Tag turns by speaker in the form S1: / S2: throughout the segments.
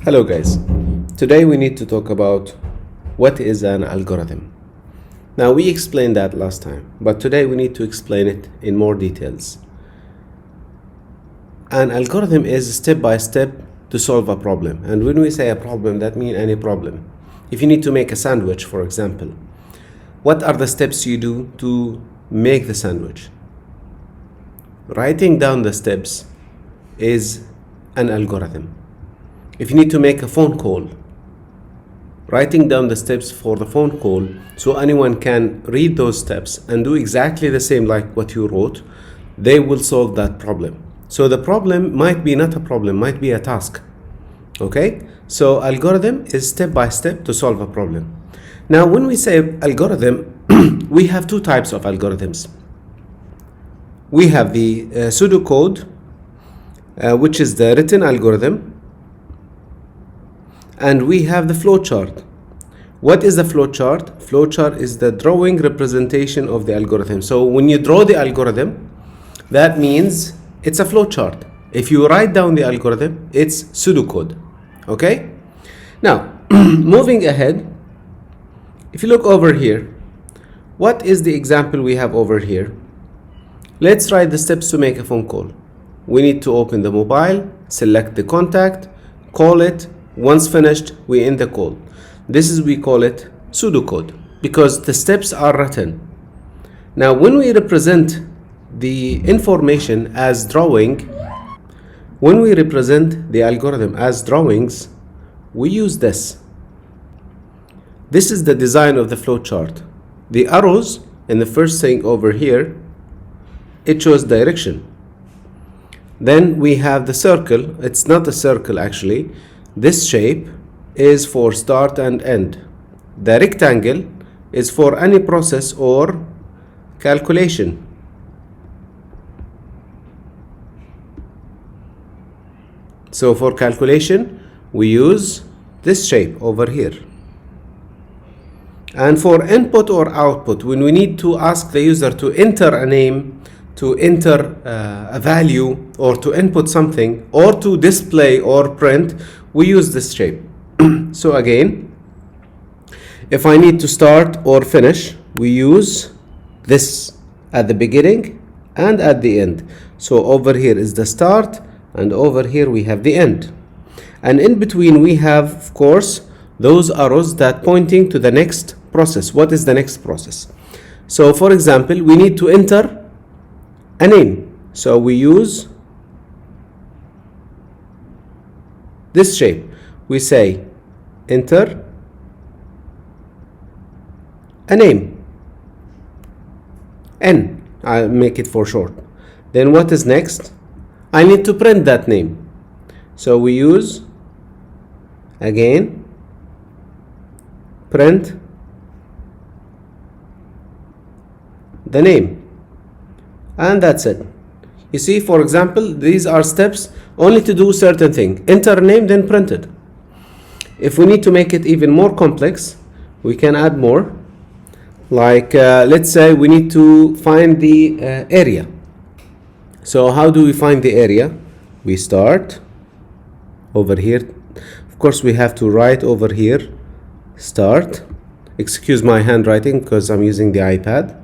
S1: Hello guys, today we need to talk about what is an algorithm. Now we explained that last time, but today we need to explain it in more details. An algorithm is step by step to solve a problem, and when we say a problem, that means any problem. If you need to make a sandwich, for example, what are the steps you do to make the sandwich? Writing down the steps is an algorithm. If you need to make a phone call, writing down the steps for the phone call so anyone can read those steps and do exactly the same like what you wrote, they will solve that problem. So the problem might be not a problem, might be a task. Okay? So algorithm is step by step to solve a problem. Now when we say algorithm, we have two types of algorithms. We have the pseudocode, which is the written algorithm, and we have the flowchart. What is the flowchart? Flowchart is the drawing representation of the algorithm. So when you draw the algorithm, that means it's a flowchart. If you write down the algorithm, it's pseudocode. Okay? Now, moving ahead, if you look over here, what is the example we have over here? Let's write the steps to make a phone call. We need to open the mobile, select the contact, call it. Once finished, we end the call. This is, we call it pseudocode because the steps are written. Now, when we represent the information as drawing, when we represent the algorithm as drawings, we use this. This is the design of the flowchart. The arrows in the first thing over here, it shows direction. Then we have the circle. It's not a circle actually. This shape is for start and end. The rectangle is for any process or calculation. So for calculation, we use this shape over here. And for input or output, when we need to ask the user to enter a name, to enter a value, or to input something, or to display or print, we use this shape. So again, if I need to start or finish, we use this at the beginning and at the end. So over here is the start, and over here we have the end. And in between we have, of course, those arrows that pointing to the next process. What is the next process? So for example, we need to enter a name. So we use this shape. We say enter a name, N, I'll make it for short. Then what is next? I need to print that name. So we use again print the name, and that's it. You see, for example, these are steps only to do certain thing. Enter a name, then print it. If we need to make it even more complex, we can add more. Like let's say we need to find the area. So how do we find the area? We start over here. Of course, we have to write over here, start. Excuse my handwriting because I'm using the iPad.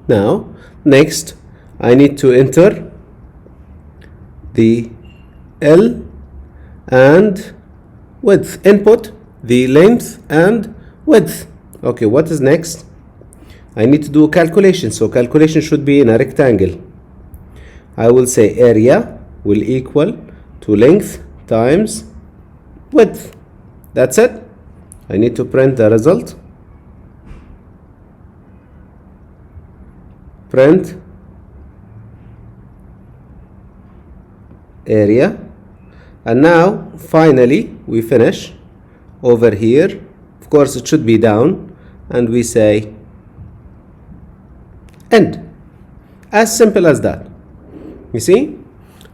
S1: Now, next, I need to enter the L and width, input the length and width. Okay, what is next? I need to do a calculation. So calculation should be in a rectangle. I will say area will equal to length times width. That's it. I need to print the result. Print area. And now finally we finish over here. Of course it should be down, and we say end. As simple as that. You see,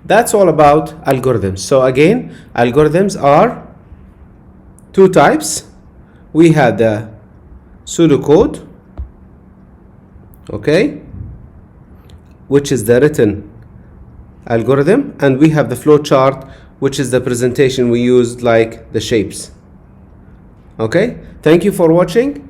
S1: that's all about algorithms. So again, algorithms are two types. We have the pseudocode, okay, which is the written algorithm, and we have the flowchart, which is the presentation we used, like the shapes. Okay, thank you for watching.